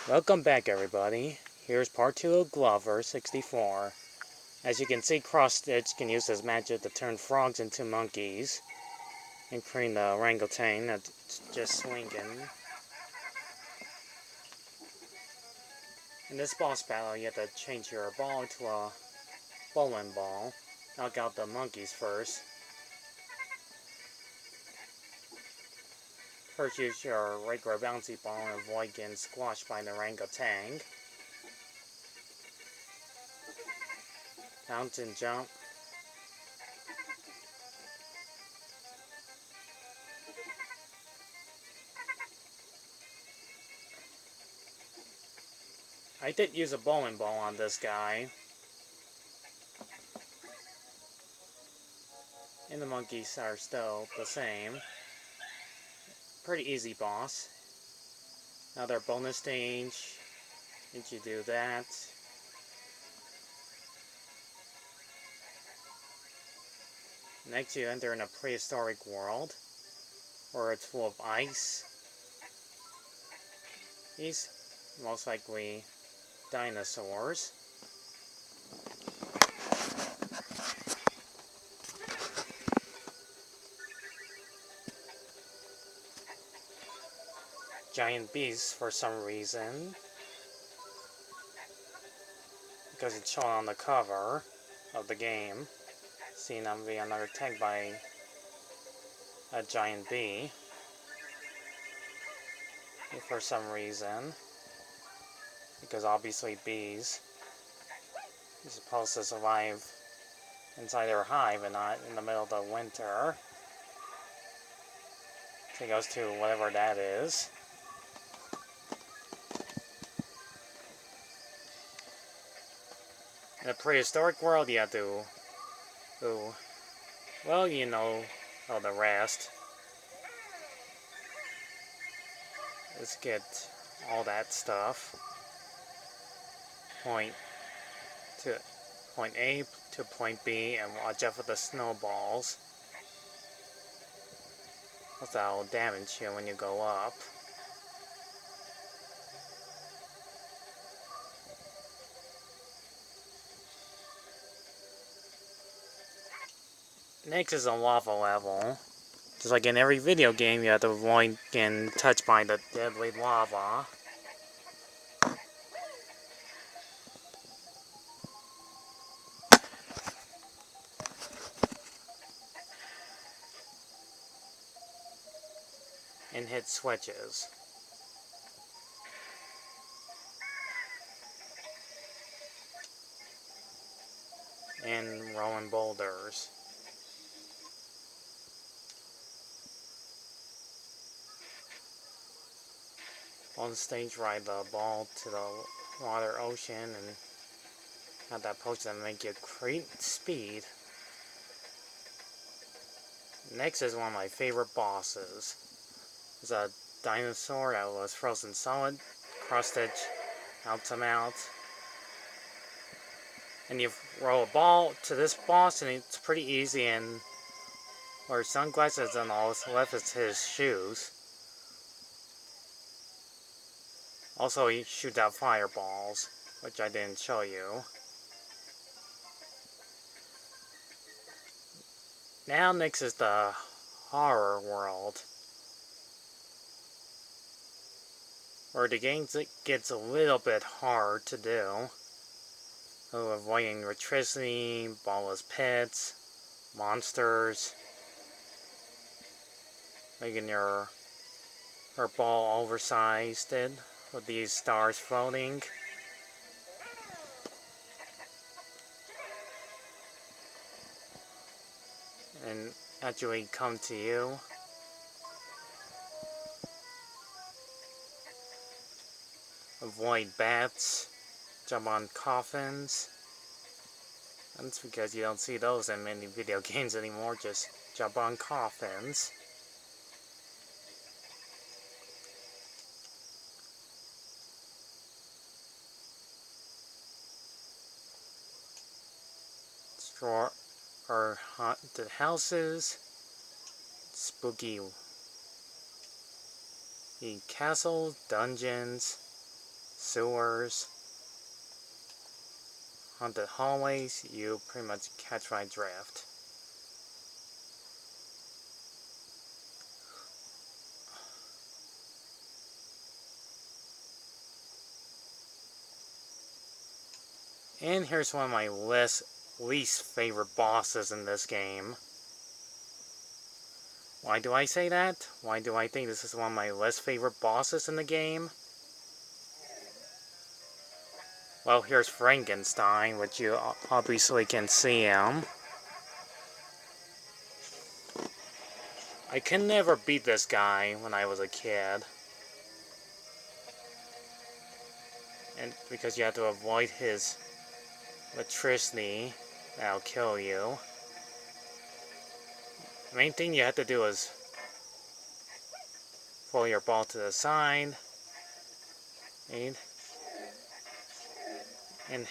Welcome back, everybody. Here's part 2 of Glover 64. As you can see, Cross-Stitch can use his magic to turn frogs into monkeys, including the orangutan that's just swinging. In this boss battle, you have to change your ball to a bowling ball. Knock out the monkeys first. First, use your regular bouncy ball and avoid getting squashed by the orangutan. Bounce and jump. I did use a bowling ball on this guy. And the monkeys are still the same. Pretty easy boss. Another bonus stage. Did you do that? Next you enter in a prehistoric world, where it's full of ice. These most likely dinosaurs. Giant beasts for some reason, because it's shown on the cover of the game. Seen them be another attacked by a giant bee for some reason, because obviously bees are supposed to survive inside their hive and not in the middle of the winter. So it goes to whatever that is. In the prehistoric world, you have to, well, you know the rest. Let's get all that stuff. Point A to point B, and watch out for the snowballs. That'll damage you when you go up. Next is a lava level. Just like in every video game, you have to avoid getting touched by the deadly lava. And hit switches. And rolling boulders. On stage, ride the ball to the water ocean and have that potion to make you create speed. Next is one of my favorite bosses. It's a dinosaur that was frozen solid. Cross-Stitch helps him out. And you roll a ball to this boss, and it's pretty easy, and wear sunglasses, and all that's left is his shoes. Also, he shoots out fireballs, which I didn't show you. Now next is the horror world, where the game gets a little bit hard to do. Avoiding electricity, ballless pits, monsters, making your ball oversized with these stars floating. And actually come to you. Avoid bats, jump on coffins. That's because you don't see those in many video games anymore, just jump on coffins. Destroy or haunted houses, spooky castles, dungeons, sewers, haunted hallways, you pretty much catch my drift. And here's one of my least favorite bosses in this game. Why do I say that? Why do I think this is one of my least favorite bosses in the game? Well, here's Frankenstein, which you obviously can see him. I can never beat this guy when I was a kid. And because you have to avoid his electricity, that'll kill you. The main thing you have to do is pull your ball to the side and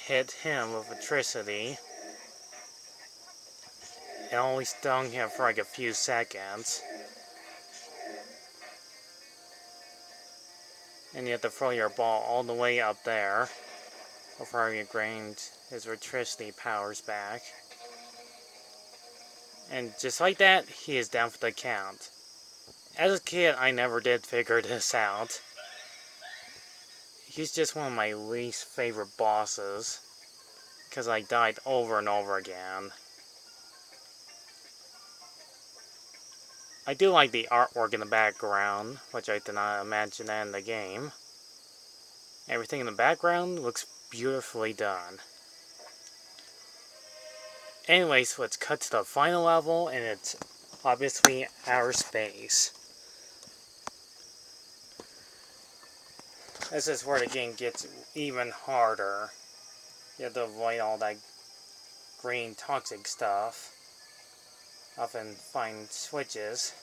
hit him with electricity. It only stung him for like a few seconds. And you have to throw your ball all the way up there before you gain his electricity powers back. And just like that, he is down for the count. As a kid, I never did figure this out. He's just one of my least favorite bosses, because I died over and over again. I do like the artwork in the background, which I did not imagine that in the game. Everything in the background looks beautifully done. Anyways, let's cut to the final level, and it's obviously outer space. This is where the game gets even harder. You have to avoid all that green toxic stuff. Often find switches.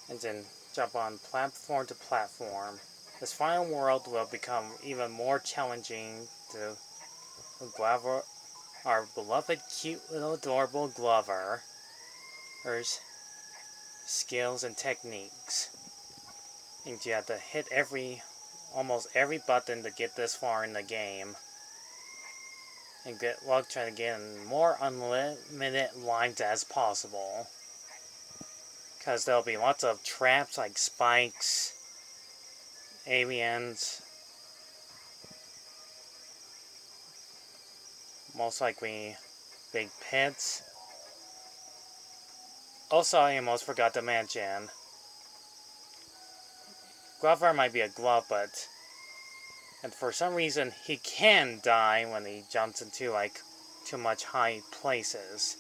And then jump on platform to platform. This final world will become even more challenging to Glover, our beloved cute little adorable Glover's skills and techniques. And you have to hit almost every button to get this far in the game. And get luck trying to get more unlimited lives as possible. Because there'll be lots of traps like spikes, aliens, most likely big pits. Also, I almost forgot to mention, Glover might be a glove, and for some reason he can die when he jumps into like too much high places.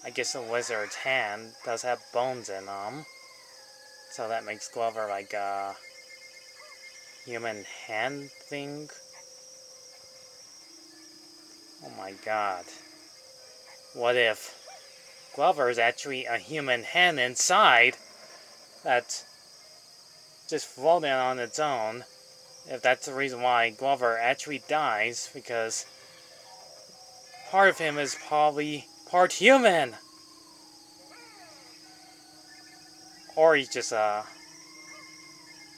I guess the lizard's hand does have bones in them, so that makes Glover like a human hand thing. Oh my god. What if Glover is actually a human hand inside that's just floating on its own? If that's the reason why Glover actually dies, because part of him is probably part human! Or he's just a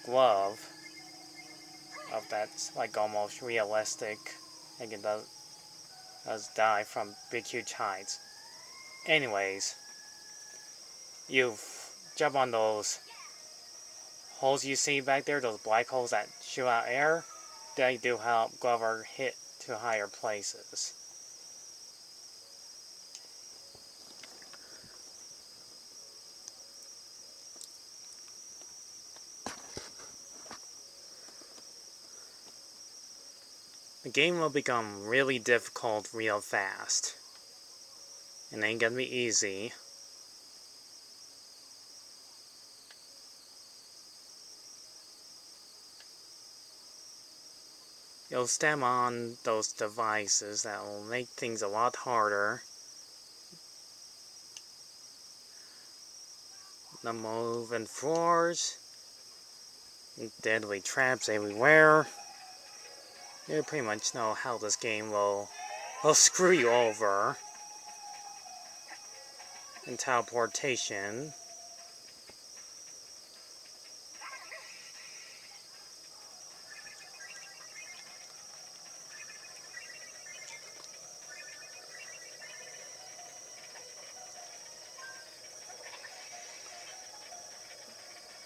glove of that's like almost realistic. I think it does die from big huge heights. Anyways, you jump on those holes you see back there, those black holes that shoot out air. They do help Glover hit to higher places. The game will become really difficult real fast. It ain't gonna be easy. You'll stem on those devices that will make things a lot harder. The moving floors, deadly traps everywhere. You pretty much know how this game will screw you over. And teleportation.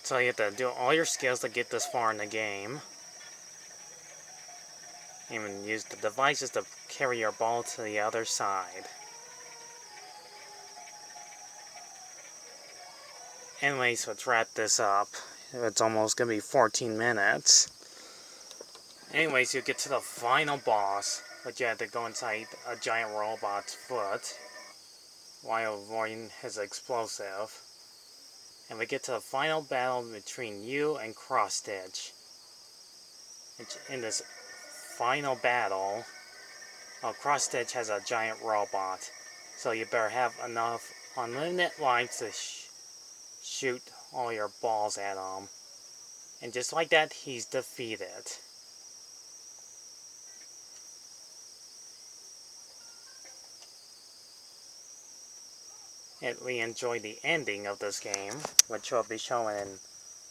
So you have to do all your skills to get this far in the game. Even use the devices to carry your ball to the other side. Anyways, let's wrap this up. It's almost gonna be 14 minutes. Anyways, you get to the final boss, but you have to go inside a giant robot's foot while avoiding his explosive. And we get to the final battle between you and Cross Stitch. In this final battle, Cross Stitch has a giant robot, so you better have enough unlimited lives to shoot all your balls at him. And just like that, he's defeated. And we enjoy the ending of this game, which will be shown in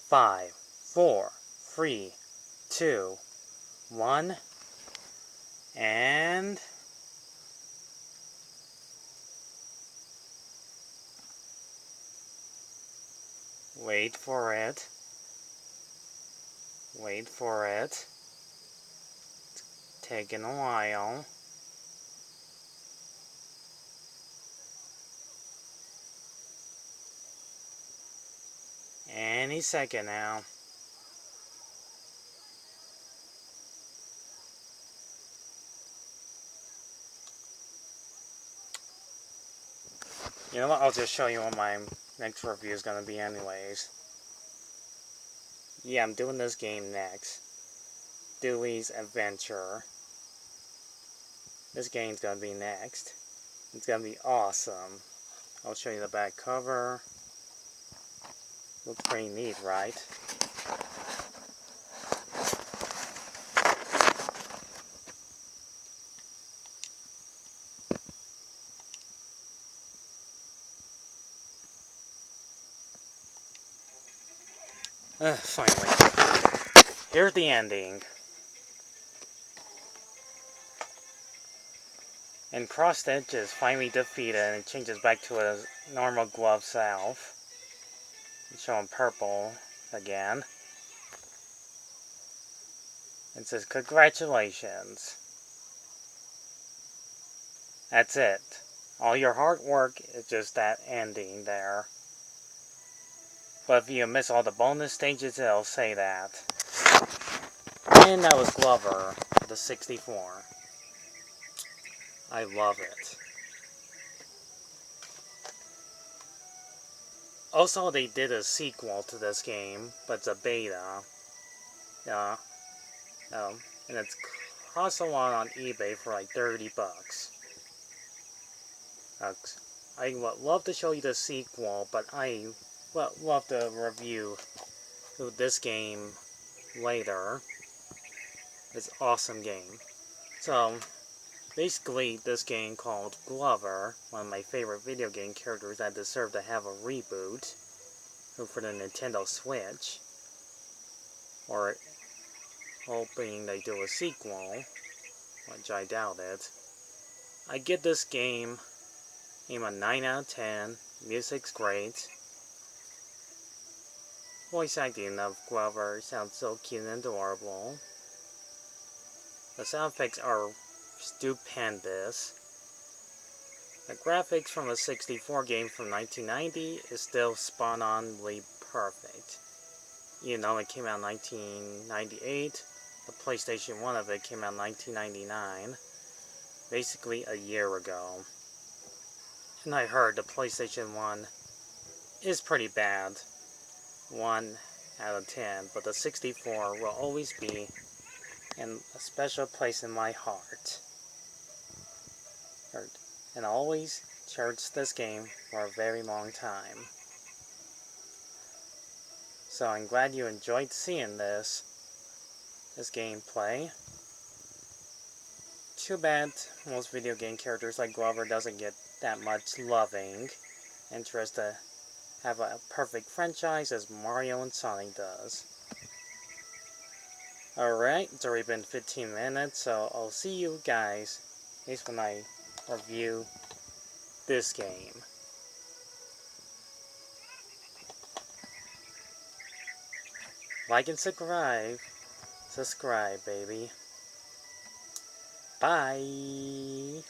5, 4, 3, 2, 1, and wait for it. Wait for it. It's taking a while. Any second now. You know what? I'll just show you what my next review is going to be anyways. Yeah, I'm doing this game next. Dewy's Adventure. This game's going to be next. It's going to be awesome. I'll show you the back cover. Looks pretty neat, right? Finally. Here's the ending. And Cross Stitch is finally defeated and it changes back to his normal glove self. It's showing purple again. It says, congratulations. That's it. All your hard work is just that ending there. But if you miss all the bonus stages, it'll say that. And that was Glover, the 64. I love it. Also, they did a sequel to this game, but it's a beta. Yeah. And it's costs a lot on eBay for like 30 bucks. I would love to show you the sequel, but I would love to review this game later. It's an awesome game. So, basically, this game called Glover, one of my favorite video game characters that deserve to have a reboot for the Nintendo Switch, or hoping they do a sequel, which I doubt it. I give this game a 9 out of 10. Music's great. Voice acting of Glover sounds so cute and adorable. The sound effects are stupendous. The graphics from a 64 game from 1990 is still spot-only perfect. Even though it came out in 1998, the PlayStation 1 of it came out in 1999, basically a year ago. And I heard the PlayStation 1 is pretty bad, 1 out of 10, but the 64 will always be in a special place in my heart. And I'll always cherish this game for a very long time. So I'm glad you enjoyed seeing this gameplay. Too bad most video game characters like Glover doesn't get that much loving interest to have a perfect franchise as Mario and Sonic does. Alright, it's already been 15 minutes, so I'll see you guys at least when I review this game. Like and subscribe. Subscribe, baby. Bye.